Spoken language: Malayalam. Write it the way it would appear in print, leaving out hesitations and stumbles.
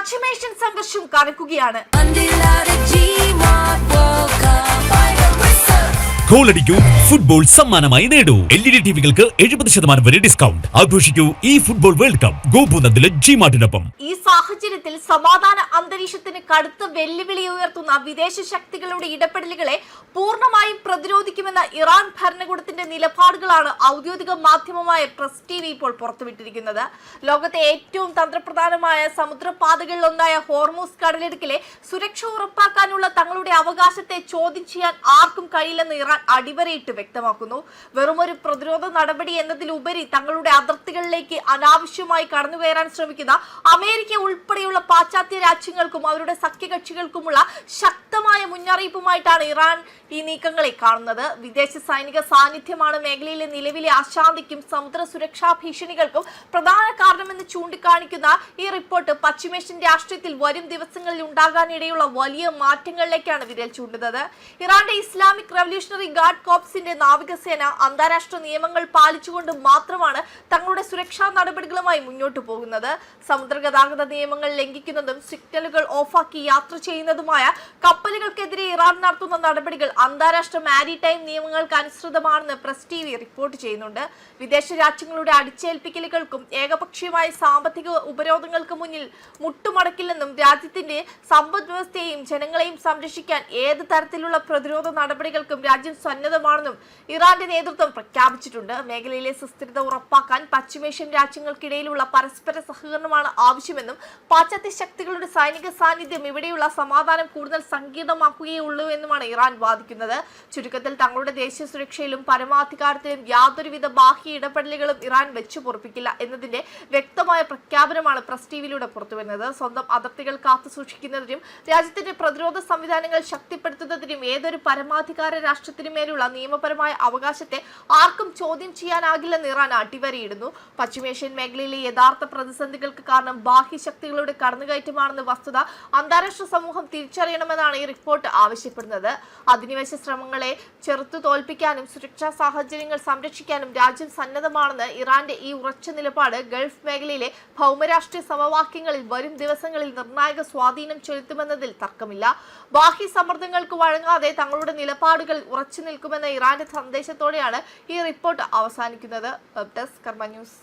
പശ്ചിമേഷ്യൻ സംഘർഷം കനക്കുകയാണ്. ഗോളടിക്കൂ, ഫുട്ബോൾ സമ്മാനമായി നേടൂ. LED ടിവികൾക്ക് 70% വരെ ഡിസ്കൗണ്ട്. ആഘോഷിക്കൂ ഈ ഫുട്ബോൾ വേൾഡ് കപ്പ് ഗോപുനന്ദിലെ ജിമാർട്ടിനൊപ്പം. ഈ സാഹചര്യത്തിൽ സമാധാന അന്തരീക്ഷത്തിന് കടുത്ത വെല്ലുവിളി ഉയർത്തുന്ന വിദേശ ശക്തികളുടെ ഇടപെടലുകളെ പൂർണ്ണമായും പ്രതിരോധിക്കുമെന്ന ഇറാൻ ഭരണകൂടത്തിന്റെ നിലപാടുകളാണ് ഔദ്യോഗിക മാധ്യമമായ പ്രസ് TV ഇപ്പോൾ പുറത്തുവിട്ടിരിക്കുന്നത്. ലോകത്തെ ഏറ്റവും തന്ത്രപ്രധാനമായ സമുദ്രപാതകളിലൊന്നായ ഹോർമൂസ് കടലിടുക്കിലെ സുരക്ഷ ഉറപ്പാക്കാനുള്ള തങ്ങളുടെ അവകാശത്തെ ചോദ്യം ചെയ്യാൻ ആർക്കും കഴിയില്ലെന്ന് ഇറാൻ അടിവരയിട്ട് വ്യക്തമാക്കുന്നു. വെറുമൊരു പ്രതിരോധ നടപടി എന്നതിലുപരി തങ്ങളുടെ അതിർത്തികളിലേക്ക് അനാവശ്യമായി കടന്നുകയറാൻ ശ്രമിക്കുന്ന അമേരിക്ക ഉൾപ്പെടെയുള്ള പാശ്ചാത്യ രാജ്യങ്ങൾക്കും അവരുടെ സഖ്യകക്ഷികൾക്കുമുള്ള ശക്തമായ മുന്നറിയിപ്പുമായിട്ടാണ് ഇറാൻ ഈ നീക്കങ്ങളെ കാണുന്നത്. വിദേശ സൈനിക സാന്നിധ്യമാണ് മേഖലയിലെ നിലവിലെ അശാന്തിക്കും സമുദ്ര സുരക്ഷാ ഭീഷണികൾക്കും പ്രധാന കാരണമെന്ന് ചൂണ്ടിക്കാണിക്കുന്ന ഈ റിപ്പോർട്ട് പശ്ചിമേഷ്യൻ രാഷ്ട്രീയത്തിൽ വരും ദിവസങ്ങളിൽ ഉണ്ടാകാനിടയുള്ള വലിയ മാറ്റങ്ങളിലേക്കാണ് വിരൽ ചൂണ്ടുന്നത്. ഇറാന്റെ ഇസ്ലാമിക് റവല്യൂഷണറി ഗാർഡ് കോർപ്സിന്റെ നാവികസേന അന്താരാഷ്ട്ര നിയമങ്ങൾ പാലിച്ചുകൊണ്ട് മാത്രമാണ് തങ്ങളുടെ സുരക്ഷാ നടപടികളുമായി മുന്നോട്ടു പോകുന്നത്. സമുദ്ര ഗതാഗത നിയമങ്ങൾ ലംഘിക്കുന്നതും സിഗ്നലുകൾ ഓഫാക്കി യാത്ര ചെയ്യുന്നതുമായ കപ്പലുകൾക്കെതിരെ ഇറാൻ നടത്തുന്ന നടപടികൾ അന്താരാഷ്ട്ര മാരിടൈം നിയമങ്ങൾക്ക് അനുസൃതമാണെന്ന് പ്രസ് TV റിപ്പോർട്ട് ചെയ്യുന്നുണ്ട്. വിദേശ രാജ്യങ്ങളുടെ അടിച്ചേൽപ്പിക്കലുകൾക്കും ഏകപക്ഷീയമായ സാമ്പത്തിക ഉപരോധങ്ങൾക്ക് മുന്നിൽ മുട്ടുമടക്കില്ലെന്നും രാജ്യത്തിന്റെ സമ്പദ് വ്യവസ്ഥയെയും ജനങ്ങളെയും സംരക്ഷിക്കാൻ ഏത് തരത്തിലുള്ള പ്രതിരോധ നടപടികൾക്കും രാജ്യം സന്നദ്ധമാണെന്നും ഇറാന്റെ നേതൃത്വം പ്രഖ്യാപിച്ചിട്ടുണ്ട്. മേഖലയിലെ സുസ്ഥിരത ഉറപ്പാക്കാൻ പശ്ചിമേഷ്യൻ രാജ്യങ്ങൾക്കിടയിലുള്ള പരസ്പര സഹകരണമാണ് ആവശ്യമെന്നും പാശ്ചാത്യ ശക്തികളുടെ സൈനിക സാന്നിധ്യം ഇവിടെയുള്ള സമാധാനം കൂടുതൽ സങ്കീർണമാക്കുകയുള്ളൂ എന്നുമാണ് ഇറാൻ വാദിക്കുന്നത്. ചുരുക്കത്തിൽ തങ്ങളുടെ ദേശീയ സുരക്ഷയിലും പരമാധികാരത്തിലും യാതൊരുവിധ ബാഹ്യ ഇടപെടലുകളും ഇറാൻ വെച്ചു പൊറപ്പിക്കില്ല എന്നതിന്റെ വ്യക്തമായ പ്രഖ്യാപനമാണ് പ്രസ് TVയിലൂടെ പുറത്തുവരുന്നത്. സ്വന്തം അതിർത്തികൾ കാത്തു സൂക്ഷിക്കുന്നതിനും രാജ്യത്തിന്റെ പ്രതിരോധ സംവിധാനങ്ങൾ ശക്തിപ്പെടുത്തുന്നതിനും ഏതൊരു പരമാധികാര രാഷ്ട്രത്തിനുമേലുള്ള നിയമപരമായ അവകാശത്തെ ആർക്കും ചോദ്യം ചെയ്യാനാകില്ലെന്ന് ഇറാൻ അടിവരയിടുന്നു. പശ്ചിമേഷ്യൻ മേഖലയിലെ യഥാർത്ഥ പ്രതിസന്ധികൾക്ക് കാരണം ബാഹ്യ ശക്തികളുടെ കടന്നുകയറ്റമാണെന്ന വസ്തുത അന്താരാഷ്ട്ര സമൂഹം തിരിച്ചറിയണമെന്നാണ് ഈ റിപ്പോർട്ട് ആവശ്യപ്പെടുന്നത്. അധിനിവേശ ശ്രമങ്ങളെ ചെറുത്തു തോൽപ്പിക്കാനും സുരക്ഷാ സാഹചര്യങ്ങൾ സംരക്ഷിക്കാനും രാജ്യം സന്നദ്ധമാണെന്ന് ഇറാന്റെ ഈ ഉറച്ച നിലപാട് ഗൾഫ് മേഖലയിലെ ഭൗമരാഷ്ട്രീയ സമവാക്യങ്ങളിൽ വരും ദിവസങ്ങളിൽ നിർണായക സ്വാധീനം ചെലുത്തുമെന്നതിൽ തർക്കമില്ല. ബാഹ്യ സമ്മർദ്ദങ്ങൾക്ക് വഴങ്ങാതെ തങ്ങളുടെ നിലപാടുകൾ ഉറച്ചു നിൽക്കുമെന്ന ഇറാന്റെ സന്ദേശത്തോടെയാണ് ഈ റിപ്പോർട്ട് അവസാനിക്കുന്നത്. വെബ് ഡെസ്ക് കർമ്മ ന്യൂസ്.